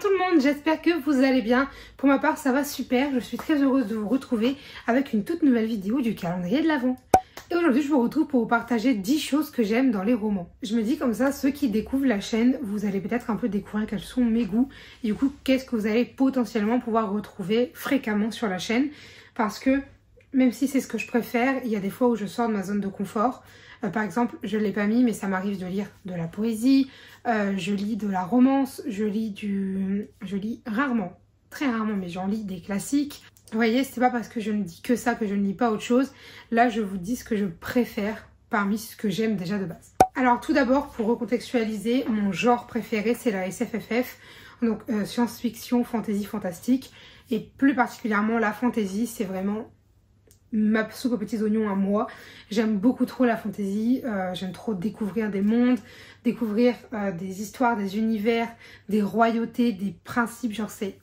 tout le monde, j'espère que vous allez bien. Pour ma part ça va super, je suis très heureuse de vous retrouver avec une toute nouvelle vidéo du calendrier de l'Avent. Et aujourd'hui je vous retrouve pour vous partager 10 choses que j'aime dans les romans. Je me dis comme ça, ceux qui découvrent la chaîne, vous allez peut-être un peu découvrir quels sont mes goûts. Et du coup, qu'est-ce que vous allez potentiellement pouvoir retrouver fréquemment sur la chaîne. Parce que même si c'est ce que je préfère, il y a des fois où je sors de ma zone de confort. Par exemple, je ne l'ai pas mis, mais ça m'arrive de lire de la poésie, je lis de la romance, je lis rarement, très rarement, mais j'en lis des classiques. Vous voyez, c'est pas parce que je ne dis que ça que je ne lis pas autre chose. Là, je vous dis ce que je préfère parmi ce que j'aime déjà de base. Alors tout d'abord, pour recontextualiser, mon genre préféré, c'est la SFFF, donc science-fiction, fantasy, fantastique. Et plus particulièrement, la fantasy, c'est vraiment ma soupe aux petits oignons à moi. J'aime beaucoup trop la fantasy, j'aime trop découvrir des mondes, découvrir des histoires, des univers, des royautés, des principes, genre c'est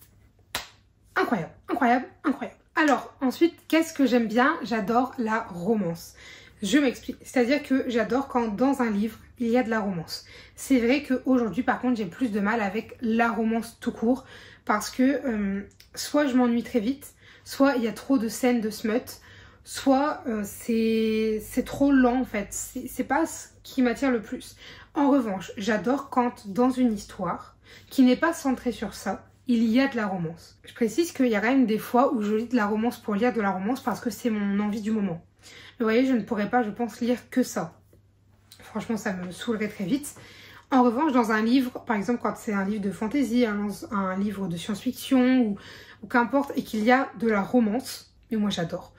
incroyable, incroyable, incroyable. Alors ensuite, qu'est-ce que j'aime bien? J'adore la romance. Je m'explique, c'est-à-dire que j'adore quand dans un livre, il y a de la romance. C'est vrai qu'aujourd'hui, par contre, j'ai plus de mal avec la romance tout court, parce que soit je m'ennuie très vite, soit il y a trop de scènes de smut, soit c'est trop lent en fait, c'est pas ce qui m'attire le plus. En revanche, j'adore quand dans une histoire qui n'est pas centrée sur ça, il y a de la romance. Je précise qu'il y a quand même des fois où je lis de la romance pour lire de la romance parce que c'est mon envie du moment. Mais vous voyez, je ne pourrais pas, je pense, lire que ça. Franchement, ça me saoulerait très vite. En revanche, dans un livre, par exemple quand c'est un livre de fantasy, un livre de science-fiction ou qu'importe, et qu'il y a de la romance, et moi j'adore.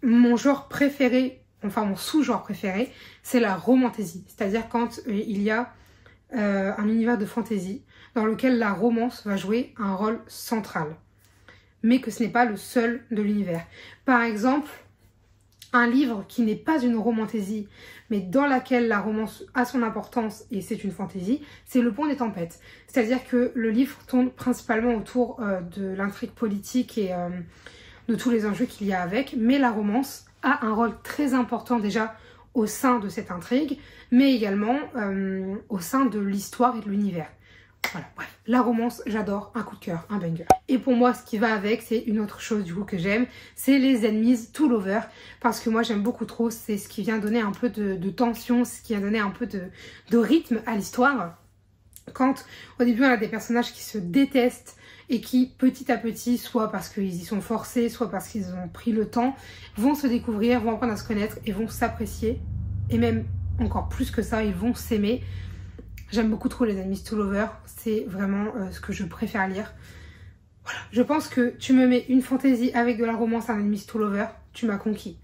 Mon genre préféré, enfin mon sous-genre préféré, c'est la romantasy. C'est-à-dire quand il y a un univers de fantasy dans lequel la romance va jouer un rôle central. Mais que ce n'est pas le seul de l'univers. Par exemple, un livre qui n'est pas une romantasy, mais dans laquelle la romance a son importance et c'est une fantasy, c'est Le Pont des Tempêtes. C'est-à-dire que le livre tourne principalement autour de l'intrigue politique et de tous les enjeux qu'il y a avec, mais la romance a un rôle très important déjà au sein de cette intrigue, mais également au sein de l'histoire et de l'univers. Voilà, bref, la romance, j'adore, un coup de cœur, un banger. Et pour moi, ce qui va avec, c'est une autre chose du coup que j'aime, c'est les enemies to lovers, parce que moi j'aime beaucoup trop, c'est ce qui vient donner un peu de tension, ce qui vient donner un peu de rythme à l'histoire. Quand au début on a des personnages qui se détestent et qui petit à petit, soit parce qu'ils y sont forcés, soit parce qu'ils ont pris le temps, vont se découvrir, vont apprendre à se connaître et vont s'apprécier. Et même encore plus que ça, ils vont s'aimer. J'aime beaucoup trop les enemies to lovers, c'est vraiment ce que je préfère lire. Voilà. Je pense que tu me mets une fantaisie avec de la romance, un enemies to lover, tu m'as conquis.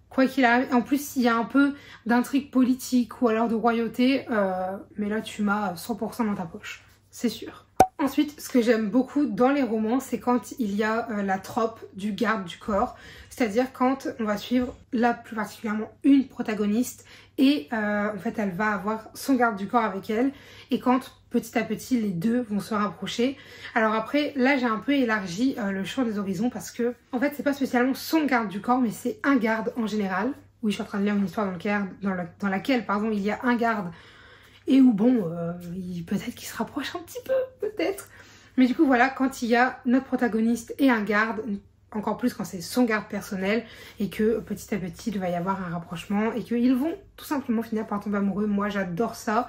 Quoi qu'il arrive, en plus s'il y a un peu d'intrigue politique ou alors de royauté, mais là tu m'as 100% dans ta poche, c'est sûr. Ensuite, ce que j'aime beaucoup dans les romans, c'est quand il y a la trope du garde du corps. C'est-à-dire quand on va suivre, là plus particulièrement, une protagoniste et en fait elle va avoir son garde du corps avec elle. Et quand petit à petit les deux vont se rapprocher. Alors après, là j'ai un peu élargi le champ des horizons parce que en fait c'est pas spécialement son garde du corps, mais c'est un garde en général. Oui, je suis en train de lire une histoire dans laquelle pardon, il y a un garde. Et où bon, peut-être qu'il se rapproche un petit peu, peut-être. Mais du coup voilà, quand il y a notre protagoniste et un garde, encore plus quand c'est son garde personnel, et que petit à petit il va y avoir un rapprochement, et qu'ils vont tout simplement finir par tomber amoureux, moi j'adore ça.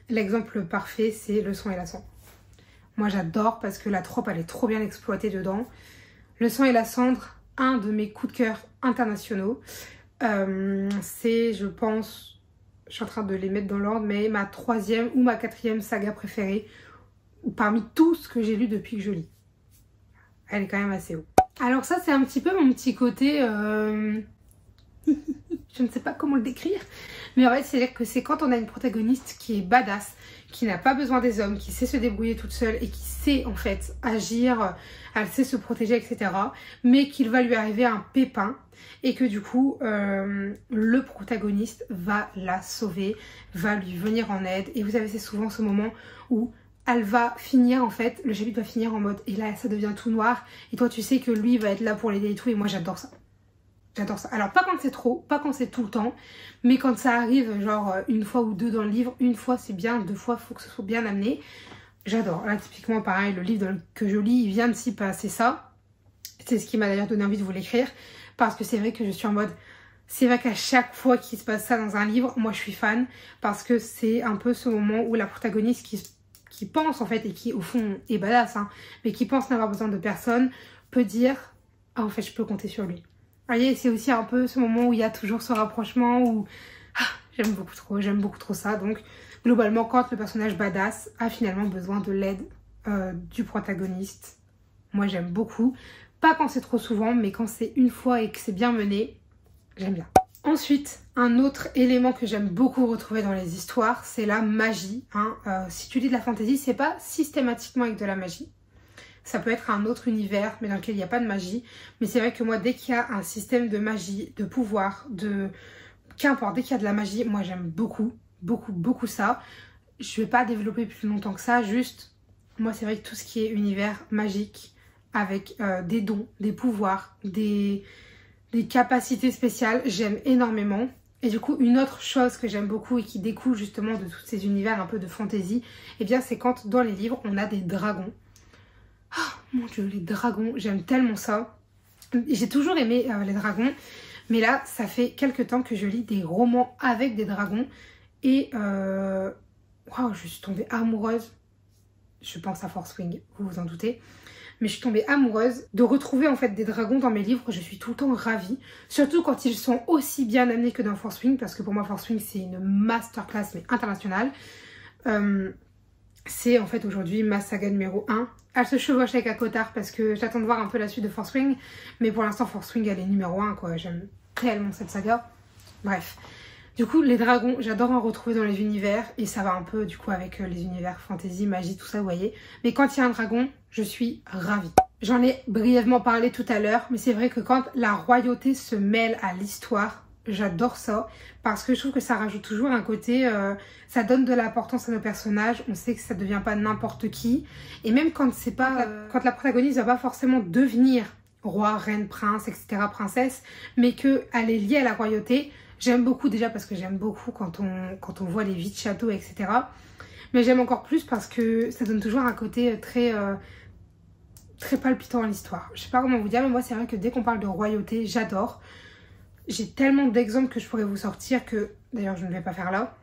L'exemple parfait c'est Le Sang et la Cendre. Moi j'adore parce que la trope elle est trop bien exploitée dedans. Le Sang et la Cendre, un de mes coups de cœur internationaux. C'est je pense... Je suis en train de les mettre dans l'ordre, mais ma 3e ou ma 4e saga préférée parmi tout ce que j'ai lu depuis que je lis. Elle est quand même assez haut. Alors ça, c'est un petit peu mon petit côté... je ne sais pas comment le décrire. Mais en fait, c'est-à-dire que c'est quand on a une protagoniste qui est badass, qui n'a pas besoin des hommes, qui sait se débrouiller toute seule et qui sait en fait agir, elle sait se protéger, etc. Mais qu'il va lui arriver un pépin et que du coup, le protagoniste va la sauver, va lui venir en aide. Et vous avez, c'est souvent ce moment où elle va finir en fait, le chapitre va finir en mode et là ça devient tout noir et toi tu sais que lui va être là pour l'aider et tout et moi j'adore ça. J'adore ça. Alors pas quand c'est trop, pas quand c'est tout le temps, mais quand ça arrive genre une fois ou deux dans le livre, une fois c'est bien, deux fois il faut que ce soit bien amené. j'adore. Là typiquement pareil, le livre que je lis, il vient de s'y passer ça. C'est ce qui m'a d'ailleurs donné envie de vous l'écrire, parce que c'est vrai que je suis en mode, c'est vrai qu'à chaque fois qu'il se passe ça dans un livre, moi je suis fan, parce que c'est un peu ce moment où la protagoniste qui pense en fait, et qui au fond est badass, hein, mais qui pense n'avoir besoin de personne, peut dire, ah en fait je peux compter sur lui. Vous voyez, c'est aussi un peu ce moment où il y a toujours ce rapprochement, où j'aime beaucoup trop ça. Donc globalement, quand le personnage badass a finalement besoin de l'aide du protagoniste, moi j'aime beaucoup. Pas quand c'est trop souvent, mais quand c'est une fois et que c'est bien mené, j'aime bien. Ensuite, un autre élément que j'aime beaucoup retrouver dans les histoires, c'est la magie. Hein. Si tu lis de la fantasy, c'est pas systématiquement avec de la magie. Ça peut être un autre univers, mais dans lequel il n'y a pas de magie. Mais c'est vrai que moi, dès qu'il y a un système de magie, de pouvoir, qu'importe, dès qu'il y a de la magie, moi j'aime beaucoup ça. Je vais pas développer plus longtemps que ça, juste, moi c'est vrai que tout ce qui est univers magique, avec des dons, des pouvoirs, des capacités spéciales, j'aime énormément. Et du coup, une autre chose que j'aime beaucoup et qui découle justement de tous ces univers un peu de fantasy, eh bien c'est quand dans les livres, on a des dragons. Oh mon dieu, les dragons, j'aime tellement ça. J'ai toujours aimé les dragons, mais là, ça fait quelques temps que je lis des romans avec des dragons. Et wow, je suis tombée amoureuse. Je pense à Force Wing, vous vous en doutez. Mais je suis tombée amoureuse de retrouver en fait des dragons dans mes livres. Je suis tout le temps ravie. Surtout quand ils sont aussi bien amenés que dans Force Wing. Parce que pour moi, Force Wing, c'est une masterclass, mais internationale. C'est en fait aujourd'hui ma saga numéro 1. Elle se chevauche avec Akottar parce que j'attends de voir un peu la suite de Force Wing. Mais pour l'instant, Force Wing, elle est numéro 1, quoi. J'aime réellement cette saga. Bref. Du coup, les dragons, j'adore en retrouver dans les univers. Et ça va un peu, du coup, avec les univers fantasy, magie, tout ça, vous voyez. Mais quand il y a un dragon, je suis ravie. J'en ai brièvement parlé tout à l'heure. Mais c'est vrai que quand la royauté se mêle à l'histoire, j'adore ça. Parce que je trouve que ça rajoute toujours un côté... ça donne de l'importance à nos personnages. On sait que ça ne devient pas n'importe qui. Et même quand c'est pas... quand la protagoniste va pas forcément devenir roi, reine, prince, etc., princesse, mais qu'elle est liée à la royauté... J'aime beaucoup déjà parce que j'aime beaucoup quand on voit les vides châteaux, etc. Mais j'aime encore plus parce que ça donne toujours un côté très palpitant à l'histoire. Je sais pas comment vous dire, mais moi c'est vrai que dès qu'on parle de royauté, j'adore. J'ai tellement d'exemples que je pourrais vous sortir que, d'ailleurs je ne vais pas faire là.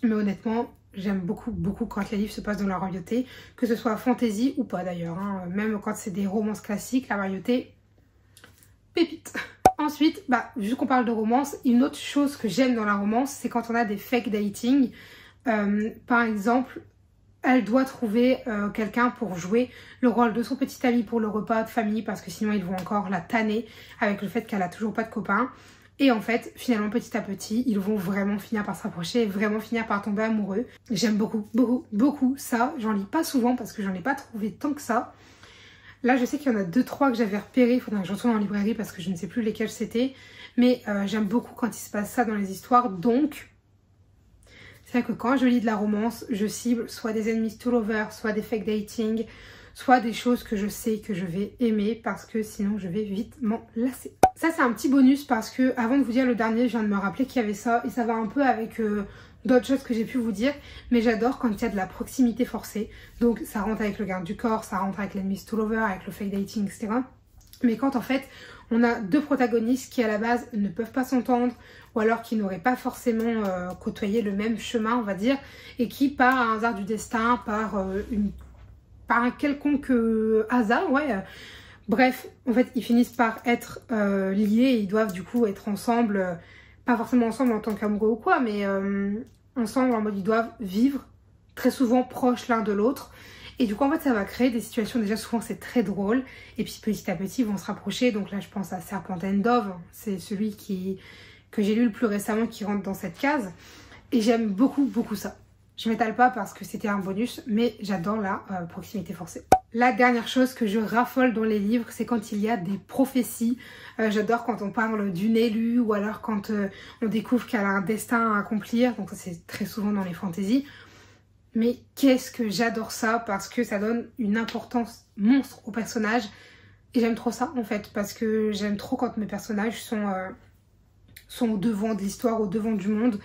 Mais honnêtement, j'aime beaucoup quand les livres se passent dans la royauté. Que ce soit fantasy ou pas d'ailleurs. Hein. Même quand c'est des romances classiques, la royauté, pépite. Ensuite, vu qu'on parle de romance, une autre chose que j'aime dans la romance, c'est quand on a des fake dating. Par exemple, elle doit trouver quelqu'un pour jouer le rôle de son petit ami pour le repas de famille, parce que sinon ils vont encore la tanner avec le fait qu'elle a toujours pas de copain. Et en fait, finalement, petit à petit, ils vont vraiment finir par se rapprocher et vraiment finir par tomber amoureux. J'aime beaucoup ça. J'en lis pas souvent parce que j'en ai pas trouvé tant que ça. Là, je sais qu'il y en a 2-3 que j'avais repérés. Il faudrait que je retourne en librairie parce que je ne sais plus lesquels c'était. Mais j'aime beaucoup quand il se passe ça dans les histoires. Donc, c'est vrai que quand je lis de la romance, je cible soit des enemies to lovers, soit des fake dating, soit des choses que je sais que je vais aimer parce que sinon je vais vite m'en lasser. Ça, c'est un petit bonus parce que avant de vous dire le dernier, je viens de me rappeler qu'il y avait ça. Et ça va un peu avec... d'autres choses que j'ai pu vous dire, mais j'adore quand il y a de la proximité forcée. Donc ça rentre avec le garde du corps, ça rentre avec l'ennemi to lover, avec le fake dating, etc. Mais quand en fait on a deux protagonistes qui à la base ne peuvent pas s'entendre, ou alors qui n'auraient pas forcément côtoyé le même chemin, on va dire, et qui par un hasard du destin, par un quelconque hasard, bref, en fait ils finissent par être liés et ils doivent du coup être ensemble. Pas forcément ensemble en tant qu'amoureux ou quoi, mais ensemble en mode ils doivent vivre très souvent proches l'un de l'autre. Et du coup en fait ça va créer des situations, déjà souvent c'est très drôle. Et puis petit à petit ils vont se rapprocher. Donc là je pense à Serpent and Dove, c'est celui que j'ai lu le plus récemment qui rentre dans cette case. Et j'aime beaucoup ça. Je m'étale pas parce que c'était un bonus, mais j'adore la proximité forcée. La dernière chose que je raffole dans les livres, c'est quand il y a des prophéties. J'adore quand on parle d'une élue ou alors quand on découvre qu'elle a un destin à accomplir. Donc ça c'est très souvent dans les fantaisies. Mais qu'est-ce que j'adore ça parce que ça donne une importance monstre au personnage. Et j'aime trop ça en fait parce que j'aime trop quand mes personnages sont au devant de l'histoire, au devant du monde.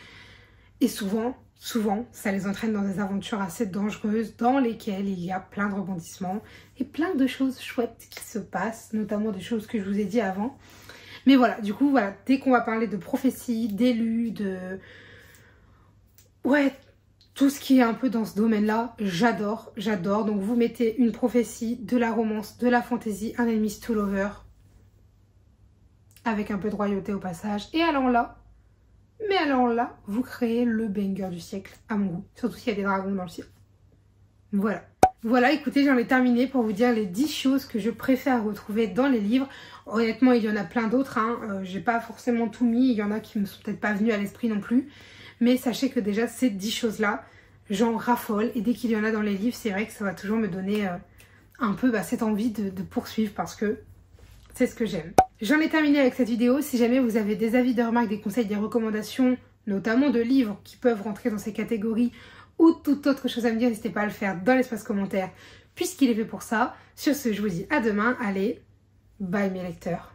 Et souvent, souvent, ça les entraîne dans des aventures assez dangereuses dans lesquelles il y a plein de rebondissements et plein de choses chouettes qui se passent, notamment des choses que je vous ai dit avant. Mais voilà, du coup, voilà, dès qu'on va parler de prophétie, d'élus, ouais, tout ce qui est un peu dans ce domaine-là, j'adore. Donc vous mettez une prophétie, de la romance, de la fantasy, un enemies to lover, avec un peu de royauté au passage. Et alors là, vous créez le banger du siècle, à mon goût. Surtout s'il y a des dragons dans le ciel. Voilà. Voilà, écoutez, j'en ai terminé pour vous dire les 10 choses que je préfère retrouver dans les livres. Honnêtement, il y en a plein d'autres, hein. J'ai pas forcément tout mis, il y en a qui me sont peut-être pas venus à l'esprit non plus. Mais sachez que déjà, ces 10 choses-là, j'en raffole. Et dès qu'il y en a dans les livres, c'est vrai que ça va toujours me donner un peu cette envie de poursuivre parce que c'est ce que j'aime. J'en ai terminé avec cette vidéo. Si jamais vous avez des avis, des remarques, des conseils, des recommandations, notamment de livres qui peuvent rentrer dans ces catégories ou toute autre chose à me dire, n'hésitez pas à le faire dans l'espace commentaire puisqu'il est fait pour ça. Sur ce, je vous dis à demain. Allez, bye mes lecteurs.